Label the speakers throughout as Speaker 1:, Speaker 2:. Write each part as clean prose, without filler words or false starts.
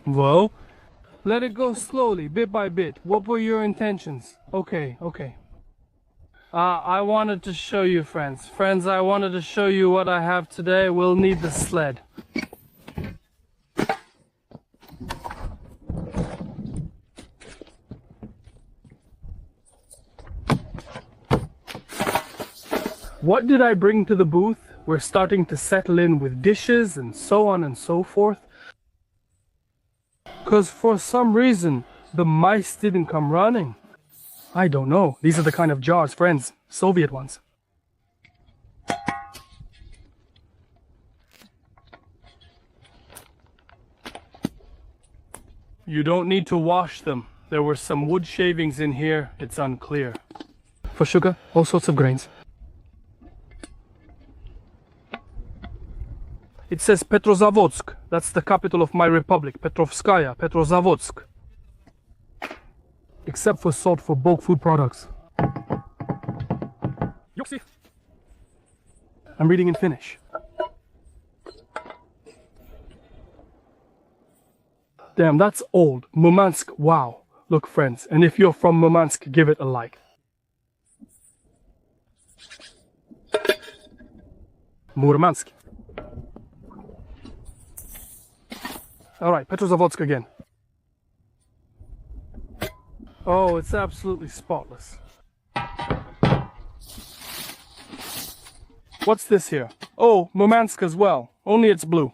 Speaker 1: Well, let it go slowly, bit by bit. What were your intentions? Okay. I wanted to show you, friends. Friends, I wanted to show you what I have today. We'll need the sled. What did I bring to the booth? We're starting to settle in with dishes and so on and so forth. Because for some reason, the mice didn't come running. I don't know. These are the kind of jars, friends. Soviet ones. You don't need to wash them. There were some wood shavings in here. It's unclear. For sugar, all sorts of grains. It says Petrozavodsk. That's the capital of my republic. Petrovskaya, Petrozavodsk. Except for salt for bulk food products. Yoxi. I'm reading in Finnish. Damn, that's old. Murmansk, wow. Look, friends, and if you're from Murmansk, give it a like. Murmansk. Alright, Petrozavodsk again. Oh, it's absolutely spotless. What's this here? Oh, Murmansk as well, only it's blue.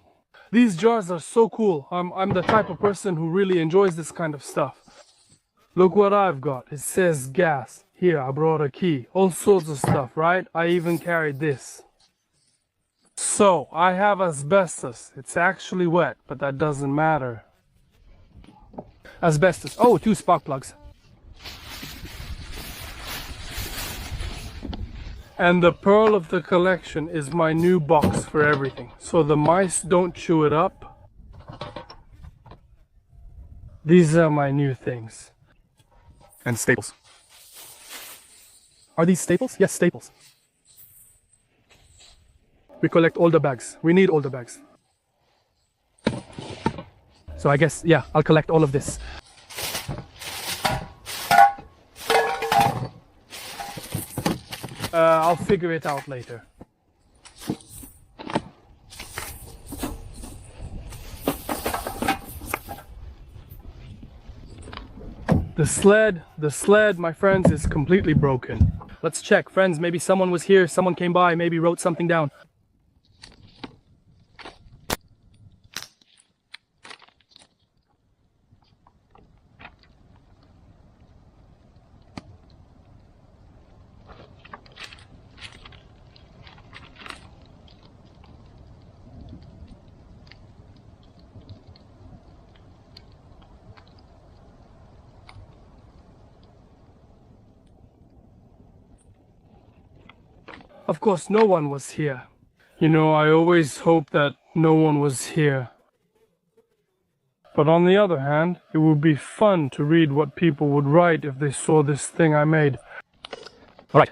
Speaker 1: These jars are so cool. I'm the type of person who really enjoys this kind of stuff. Look what I've got. It says gas. Here, I brought a key. All sorts of stuff, right? I even carried this. So, I have asbestos. It's actually wet, but that doesn't matter. Asbestos. Oh, 2 spark plugs. And the pearl of the collection is my new box for everything. So the mice don't chew it up. These are my new things. And staples. Are these staples? Yes, staples. We collect all the bags. We need all the bags. So I guess, yeah, I'll collect all of this. I'll figure it out later. The sled, my friends, is completely broken. Let's check, friends. Maybe someone was here, someone came by, maybe wrote something down. Of course, no one was here. You know, I always hope that no one was here. But on the other hand, it would be fun to read what people would write if they saw this thing I made. All right.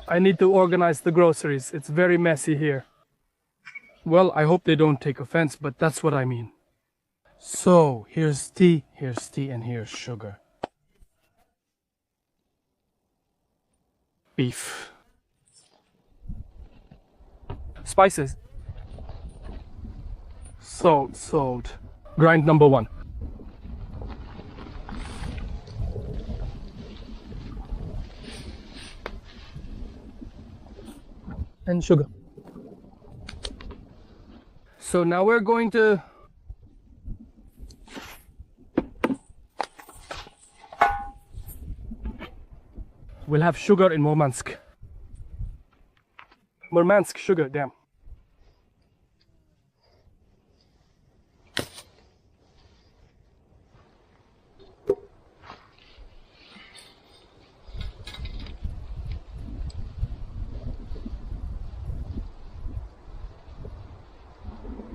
Speaker 1: I need to organize the groceries. It's very messy here. Well, I hope they don't take offense, but that's what I mean. So, here's tea, and here's sugar. Beef. Spices. Salt. Grind number 1. And sugar. So now we're going to we'll have sugar in Murmansk. Murmansk sugar, damn.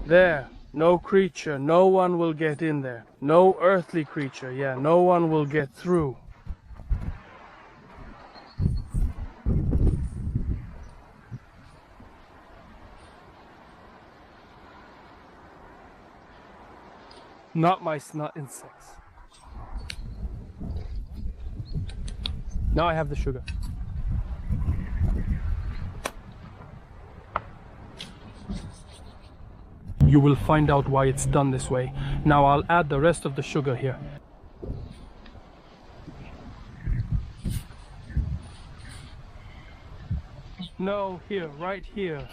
Speaker 1: There, no creature, no one will get in there. No earthly creature, yeah, no one will get through. Not mice, not insects. Now I have the sugar. You will find out why it's done this way. Now I'll add the rest of the sugar here. No, here, right here.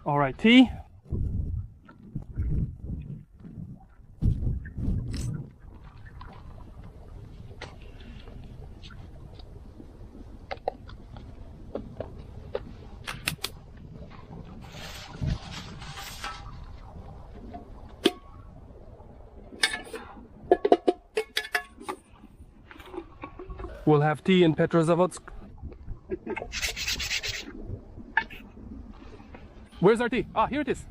Speaker 1: All right, tea. We'll have tea in Petrozavodsk. Where's our tea? Ah, here it is.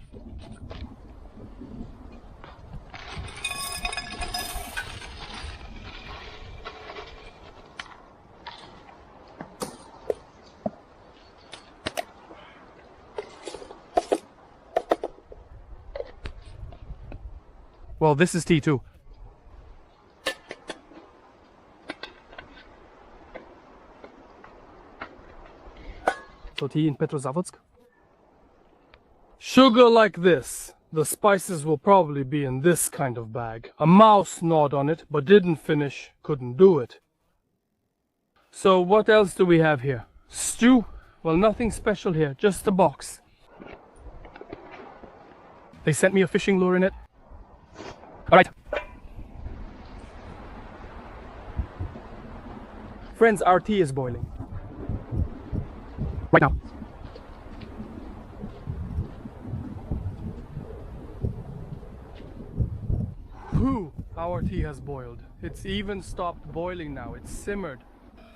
Speaker 1: Well, this is tea too. So tea in Petrozavodsk. Sugar like this. The spices will probably be in this kind of bag. A mouse gnawed on it, but didn't finish, couldn't do it. So what else do we have here? Stew? Well, nothing special here, just a box. They sent me a fishing lure in it. Alright. Friends, our tea is boiling. Right now. Whew, our tea has boiled. It's even stopped boiling now. It's simmered.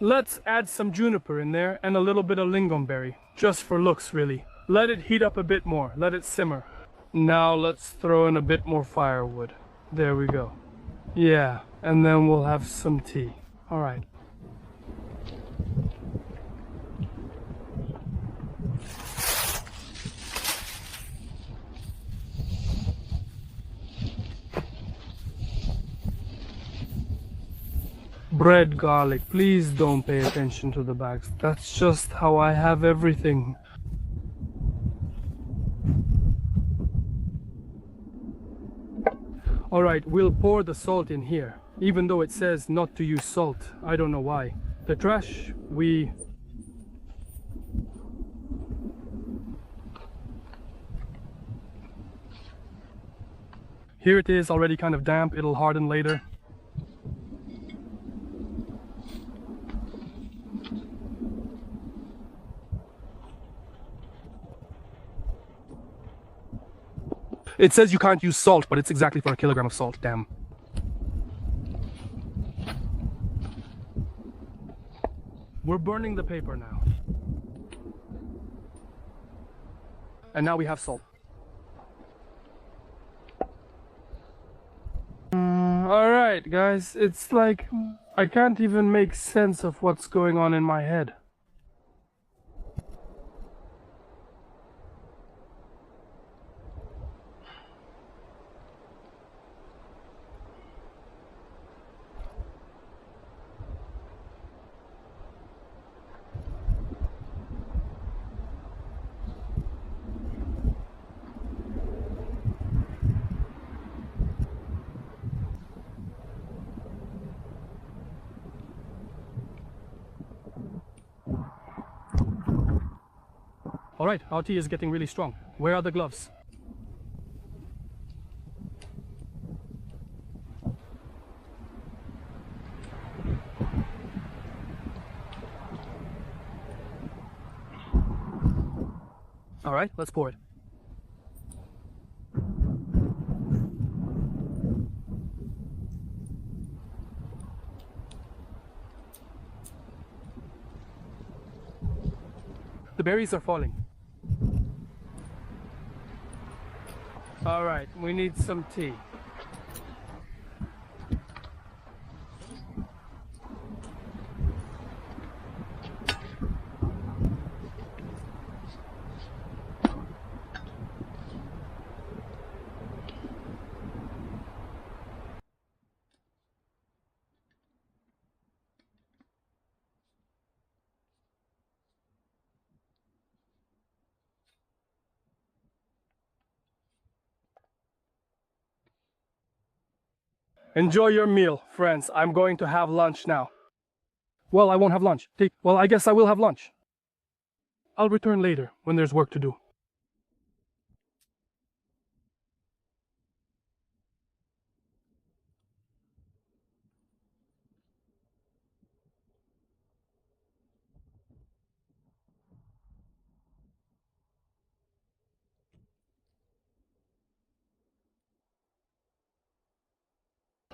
Speaker 1: Let's add some juniper in there and a little bit of lingonberry. Just for looks, really. Let it heat up a bit more. Let it simmer. Now let's throw in a bit more firewood. There we go. Yeah, and then we'll have some tea. Alright. Bread, garlic, please don't pay attention to the bags. That's just how I have everything. Alright, we'll pour the salt in here. Even though it says not to use salt. I don't know why. The trash, Here it is, already kind of damp. It'll harden later. It says you can't use salt, but it's exactly for a kilogram of salt, damn. We're burning the paper now. And now we have salt. Alright, guys, it's like I can't even make sense of what's going on in my head. Alright, our tea is getting really strong. Where are the gloves? Alright, let's pour it. The berries are falling. Alright, we need some tea. Enjoy your meal, friends. I'm going to have lunch now. Well, I won't have lunch. Well, I guess I will have lunch. I'll return later when there's work to do.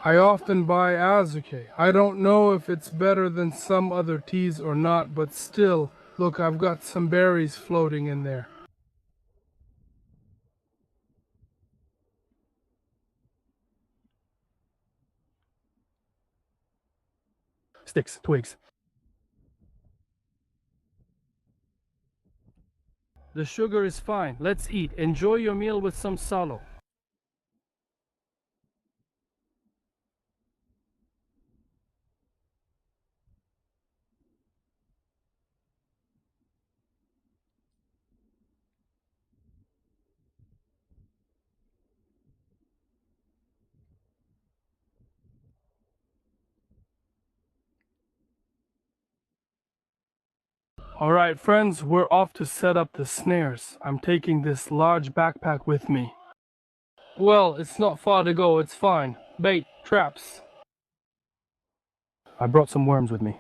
Speaker 1: I often buy azuke. I don't know if it's better than some other teas or not, but still, look, I've got some berries floating in there. Sticks, twigs. The sugar is fine. Let's eat. Enjoy your meal with some salo. Alright friends, we're off to set up the snares. I'm taking this large backpack with me. Well, it's not far to go, it's fine. Bait, traps. I brought some worms with me.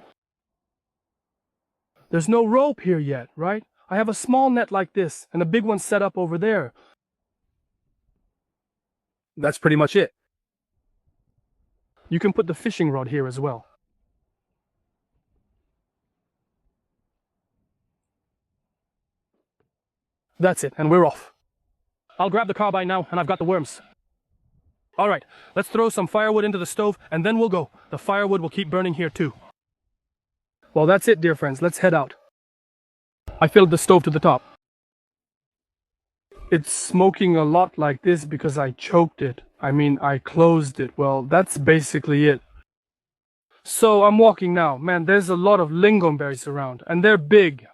Speaker 1: There's no rope here yet, right? I have a small net like this, and a big one set up over there. That's pretty much it. You can put the fishing rod here as well. That's it, and we're off. I'll grab the carbine now, and I've got the worms. Alright, let's throw some firewood into the stove, and then we'll go. The firewood will keep burning here too. Well, that's it, dear friends. Let's head out. I filled the stove to the top. It's smoking a lot like this because I choked it. I closed it. Well, that's basically it. So, I'm walking now. Man, there's a lot of lingonberries around, and they're big.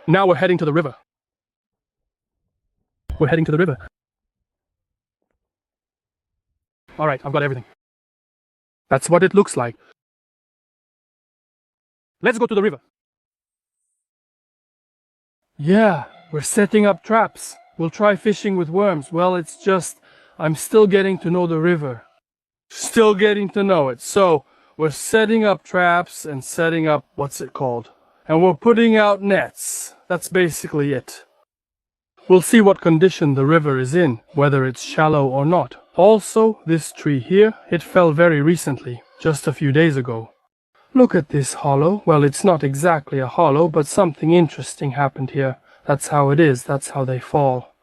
Speaker 1: Now we're heading to the river. We're heading to the river. Alright, I've got everything. That's what it looks like. Let's go to the river. Yeah, we're setting up traps. We'll try fishing with worms. Well, it's just, I'm still getting to know the river. Still getting to know it. So, we're setting up traps and setting up, what's it called? And we're putting out nets. That's basically it. We'll see what condition the river is in, whether it's shallow or not. Also, this tree here, it fell very recently, just a few days ago. Look at this hollow. Well, it's not exactly a hollow, but something interesting happened here. That's how it is. That's how they fall.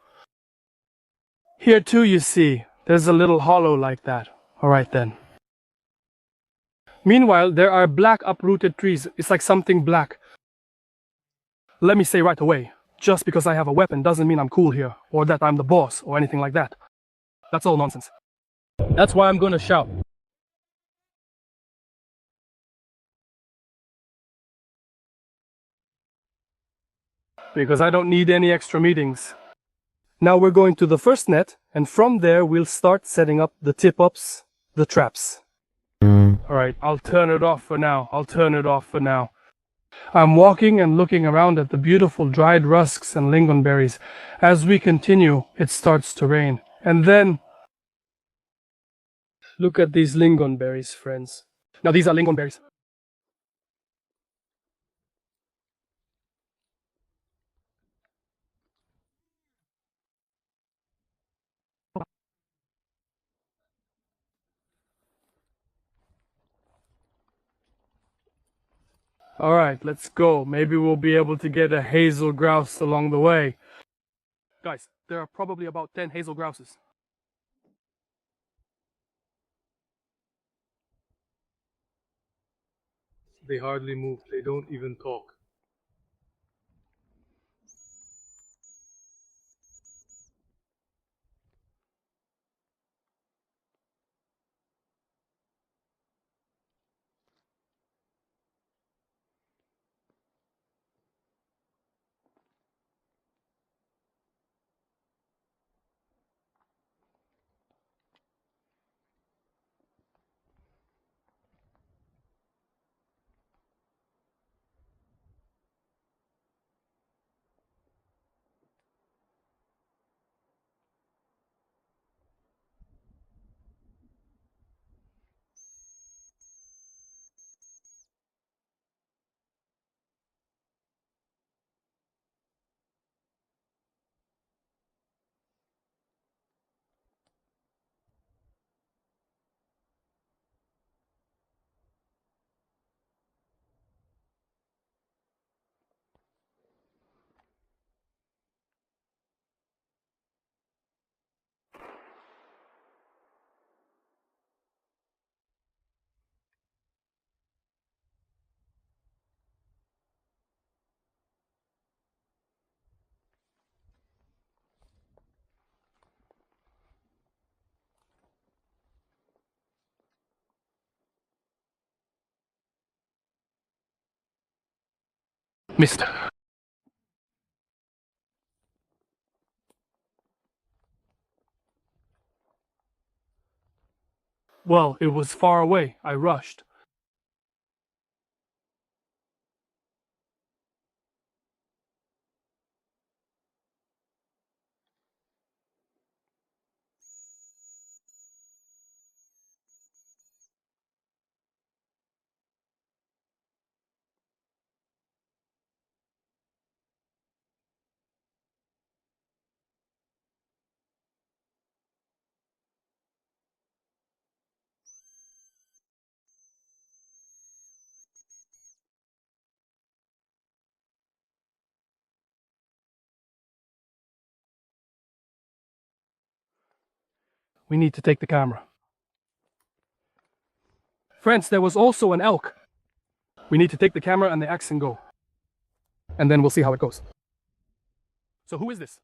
Speaker 1: Here too, you see, there's a little hollow like that. All right then. Meanwhile, there are black uprooted trees. It's like something black. Let me say right away, just because I have a weapon doesn't mean I'm cool here, or that I'm the boss, or anything like that. That's all nonsense. That's why I'm gonna shout. Because I don't need any extra meetings. Now we're going to the first net, and from there we'll start setting up the tip-ups, the traps. Alright, I'll turn it off for now. I'm walking and looking around at the beautiful dried rusks and lingonberries. As we continue, it starts to rain. And then... Look at these lingonberries, friends. Now these are lingonberries. Alright, let's go. Maybe we'll be able to get a hazel grouse along the way. Guys, there are probably about 10 hazel grouses. They hardly move. They don't even talk. Missed. Well, it was far away. I rushed. We need to take the camera. Friends, there was also an elk. We need to take the camera and the axe and go. And then we'll see how it goes. So who is this?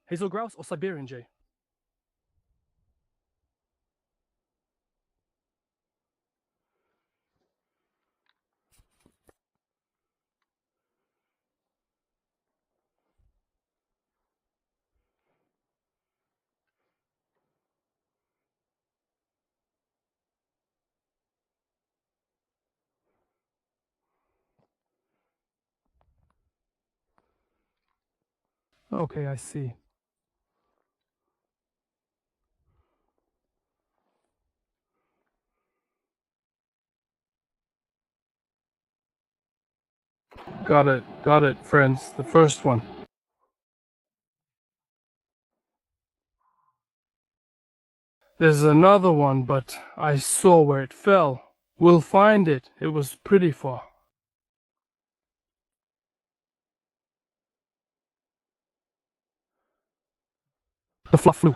Speaker 1: Hazel grouse or Siberian jay? Okay, I see. Got it, friends. The first one. There's another one, but I saw where it fell. We'll find it. It was pretty far. The fluff flew.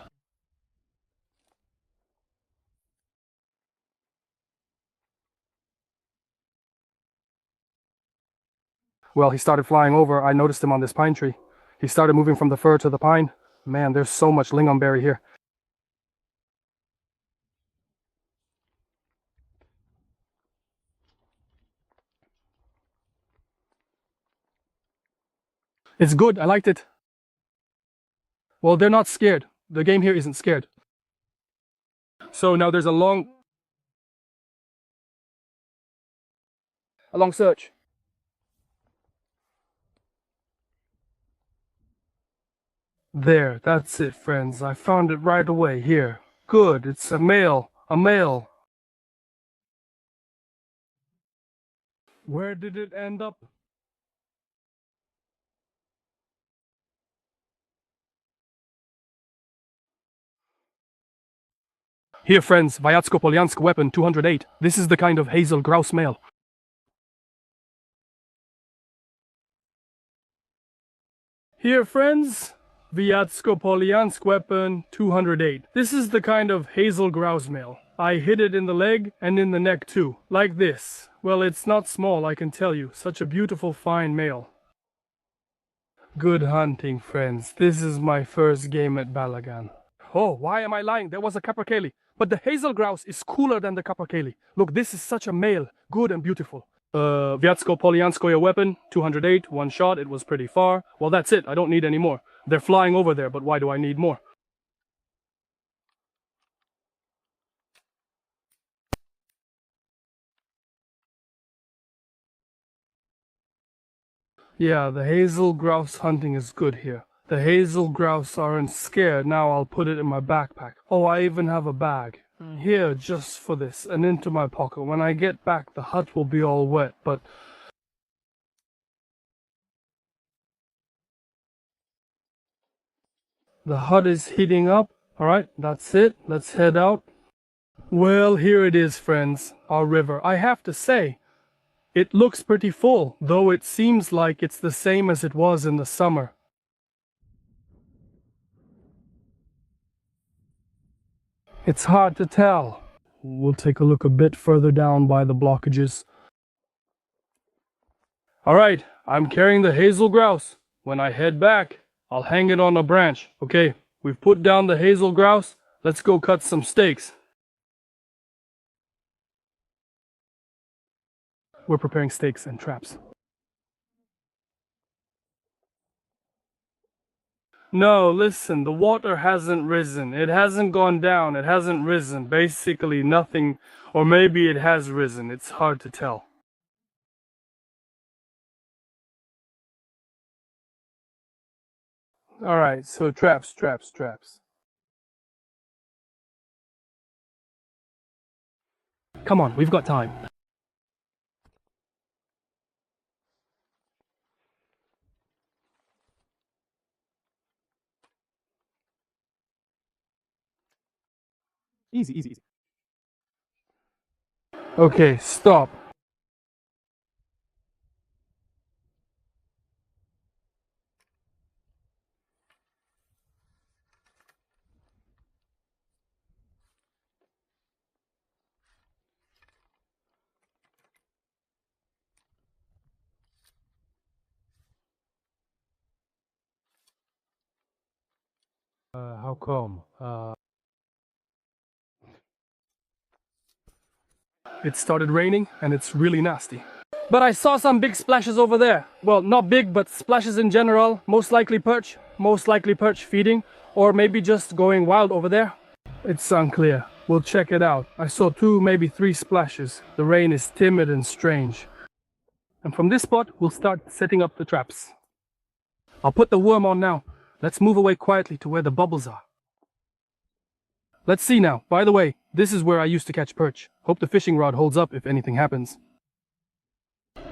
Speaker 1: Well, he started flying over. I noticed him on this pine tree. He started moving from the fir to the pine. Man, there's so much lingonberry here. It's good. I liked it. Well, they're not scared. The game here isn't scared. So now there's a long search. There, that's it, friends. I found it right away. Here. Good. It's a male. A male. Where did it end up? Here, friends, Vyatsko-Polyansk weapon 208. This is the kind of Hazel grouse male. Here, friends, Vyatsko-Polyansk weapon 208. This is the kind of Hazel grouse male. I hit it in the leg and in the neck too, like this. Well, it's not small, I can tell you. Such a beautiful, fine male. Good hunting, friends. This is my first game at Balagan. Oh, why am I lying? There was a capercaillie. But the hazel grouse is cooler than the capercaillie. Look, this is such a male. Good and beautiful. Vyatsko-Polyanskoye weapon, 208, one shot. It was pretty far. Well, that's it. I don't need any more. They're flying over there, but why do I need more? Yeah, the hazel grouse hunting is good here. The hazel grouse aren't scared. Now I'll put it in my backpack. Oh, I even have a bag. Here, just for this, and into my pocket. When I get back, the hut will be all wet, but... The hut is heating up. Alright, that's it. Let's head out. Well, here it is, friends. Our river. I have to say, it looks pretty full, though it seems like it's the same as it was in the summer. It's hard to tell. We'll take a look a bit further down by the blockages. Alright, I'm carrying the hazel grouse. When I head back, I'll hang it on a branch. Okay, we've put down the hazel grouse. Let's go cut some steaks. We're preparing steaks and traps. No, listen, the water hasn't risen. It hasn't gone down. It hasn't risen. Basically nothing, or maybe it has risen. It's hard to tell. Alright, so traps. Come on, we've got time. Easy. Okay, stop. How come? It started raining and it's really nasty. But I saw some big splashes over there. Well, not big, but splashes in general. Most likely perch feeding, or maybe just going wild over there. It's unclear. We'll check it out. I saw 2, maybe 3 splashes. The rain is timid and strange. And from this spot, we'll start setting up the traps. I'll put the worm on now. Let's move away quietly to where the bubbles are. Let's see now. By the way, this is where I used to catch perch. Hope the fishing rod holds up if anything happens.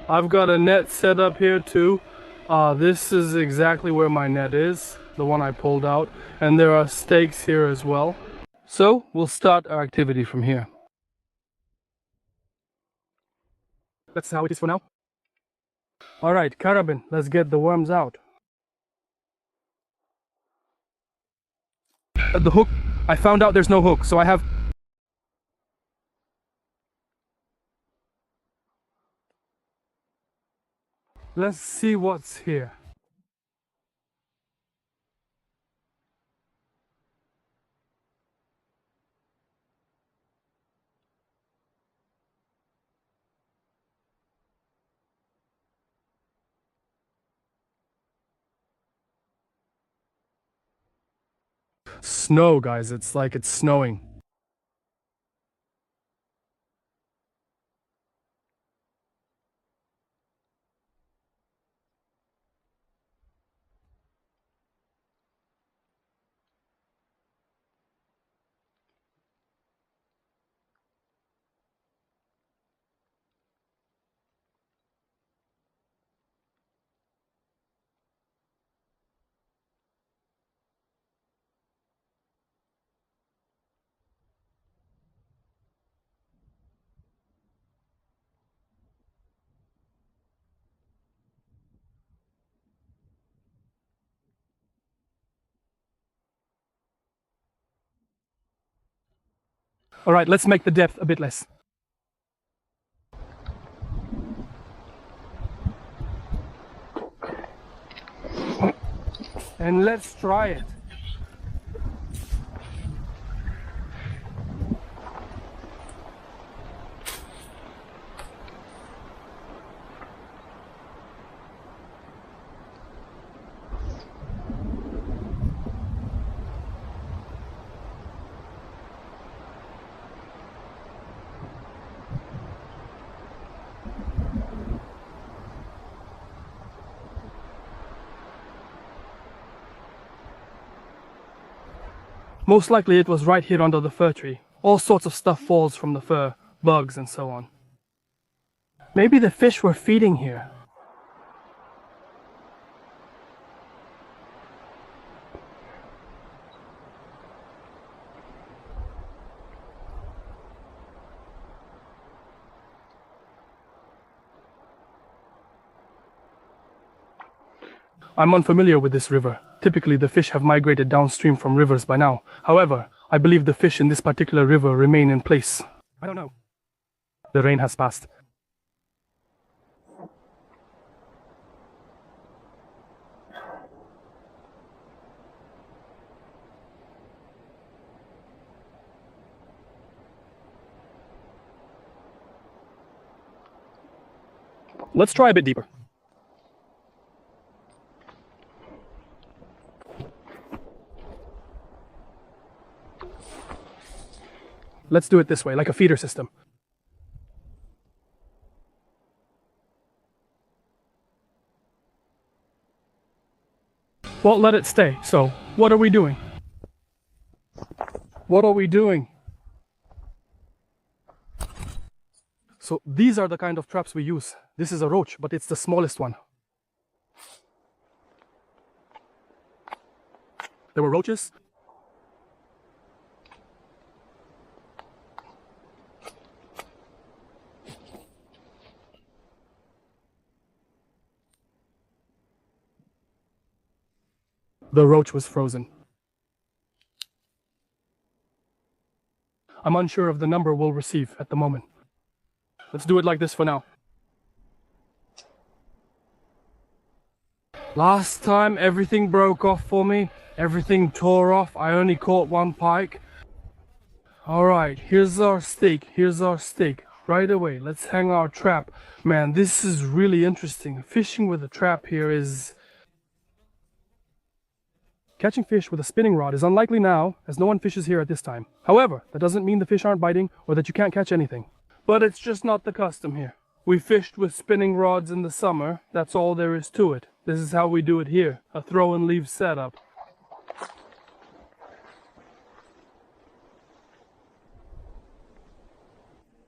Speaker 1: I've got a net set up here too. This is exactly where my net is, the one I pulled out. And there are stakes here as well. So, we'll start our activity from here. That's how it is for now. Alright, Carabin, let's get the worms out. The hook, I found out there's no hook, so I have... Let's see what's here. Snow, guys, it's like it's snowing. Alright, let's make the depth a bit less. And let's try it. Most likely it was right here under the fir tree. All sorts of stuff falls from the fir, bugs and so on. Maybe the fish were feeding here. I'm unfamiliar with this river. Typically, the fish have migrated downstream from rivers by now. However, I believe the fish in this particular river remain in place. I don't know. The rain has passed. Let's try a bit deeper. Let's do it this way, like a feeder system. Well, let it stay. So, what are we doing? What are we doing? So, these are the kind of traps we use. This is a roach, but it's the smallest one. There were roaches. The roach was frozen. I'm unsure of the number we'll receive at the moment. Let's do it like this for now. Last time everything broke off for me. Everything tore off. I only caught one pike. Alright, here's our steak. Here's our steak. Right away, let's hang our trap. Man, this is really interesting. Fishing with a trap here is... Catching fish with a spinning rod is unlikely now, as no one fishes here at this time. However, that doesn't mean the fish aren't biting or that you can't catch anything. But it's just not the custom here. We fished with spinning rods in the summer. That's all there is to it. This is how we do it here. A throw and leave setup.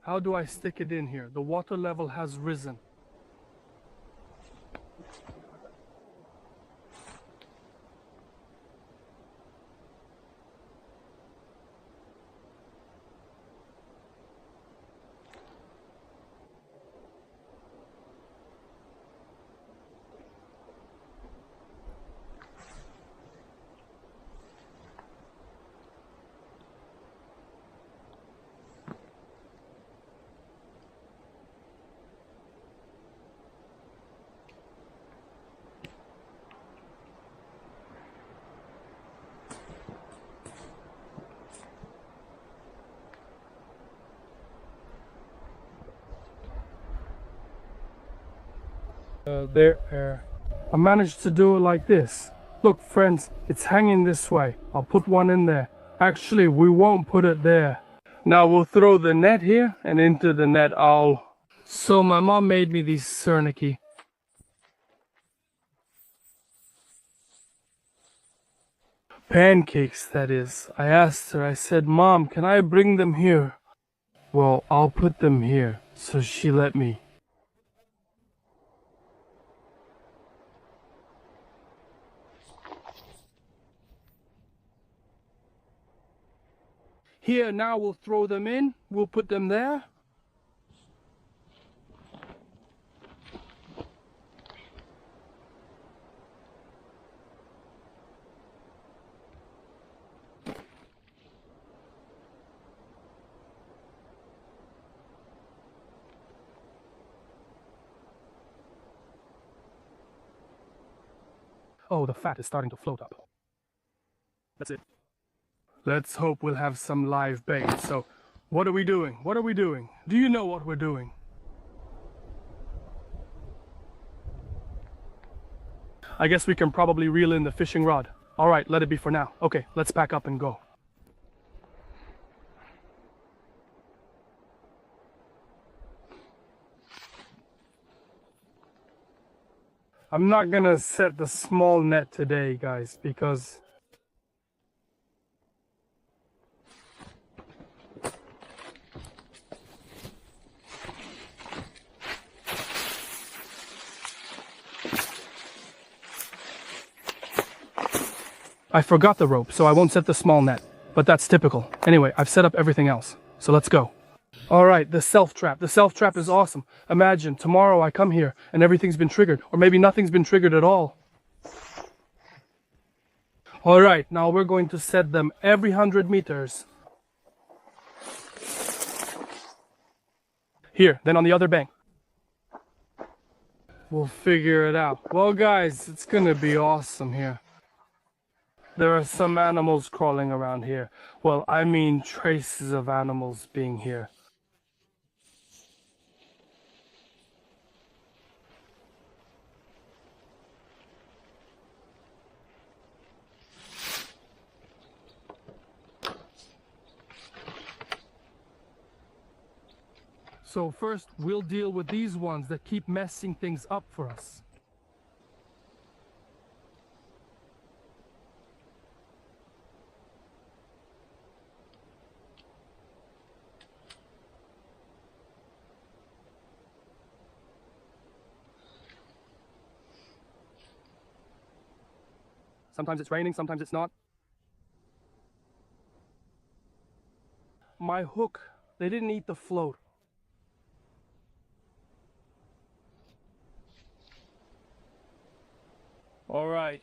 Speaker 1: How do I stick it in here? The water level has risen. There. I managed to do it like this. Look, friends, it's hanging this way. I'll put one in there. Actually, we won't put it there. Now we'll throw the net here, and into the net So my mom made me these serniki. Pancakes, that is. I asked her, I said, Mom, can I bring them here? Well, I'll put them here. So she let me. Here, now we'll throw them in. We'll put them there. Oh, the fat is starting to float up. That's it. Let's hope we'll have some live bait. So, what are we doing? What are we doing? Do you know what we're doing? I guess we can probably reel in the fishing rod. All right, let it be for now. Okay, let's pack up and go. I'm not gonna set the small net today, guys, because I forgot the rope, so I won't set the small net. But that's typical. Anyway, I've set up everything else, so let's go. All right, the self-trap. The self-trap is awesome. Imagine, tomorrow I come here and everything's been triggered, or maybe nothing's been triggered at all. All right, now we're going to set them every 100 meters. Here, then on the other bank. We'll figure it out. Well, guys, it's gonna be awesome here. There are some animals crawling around here. Well, I mean traces of animals being here. So first, we'll deal with these ones that keep messing things up for us. Sometimes it's raining, sometimes it's not. My hook, they didn't eat the float. All right.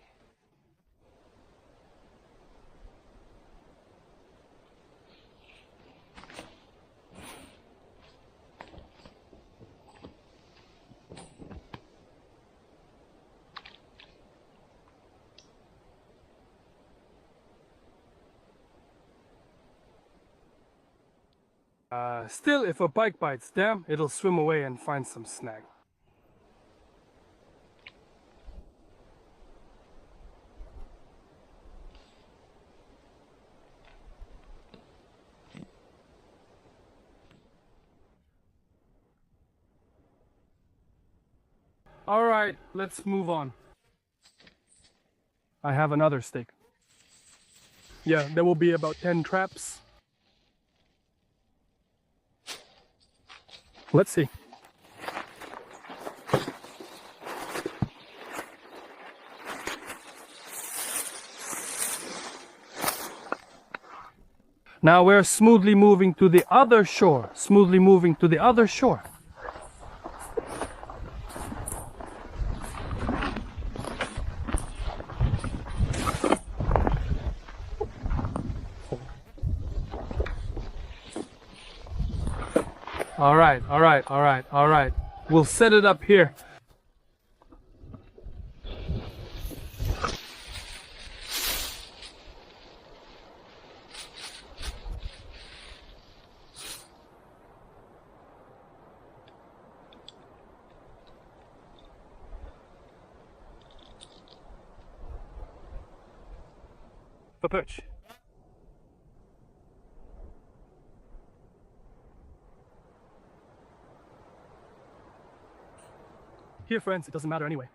Speaker 1: Still, if a pike bites them, it'll swim away and find some snack. All right, let's move on. I have another stick. Yeah, there will be about 10 traps. Let's see. Now we're smoothly moving to the other shore. Smoothly moving to the other shore. All right. We'll set it up here. a perch. Here, friends, it doesn't matter anyway.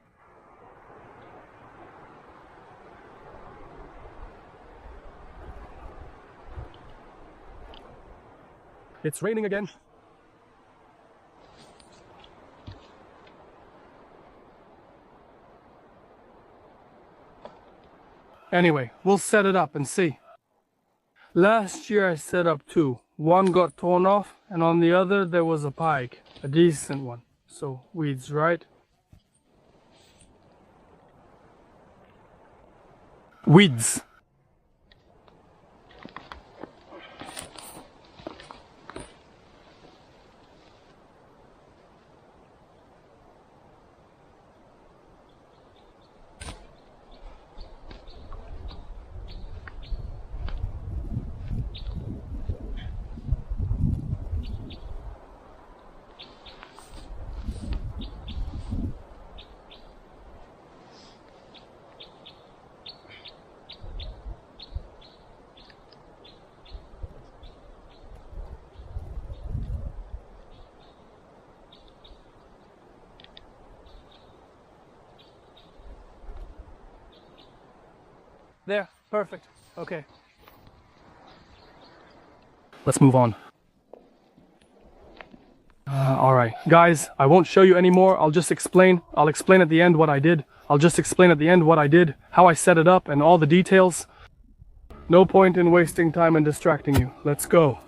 Speaker 1: It's raining again. Anyway, we'll set it up and see. Last year I set up two. One got torn off, and on the other there was a pike. A decent one. So, weeds, right? Weeds. There, perfect. Okay. Let's move on. Alright, guys, I won't show you anymore. I'll just explain. I'll explain at the end what I did. I'll just explain at the end what I did, how I set it up, and all the details. No point in wasting time and distracting you. Let's go.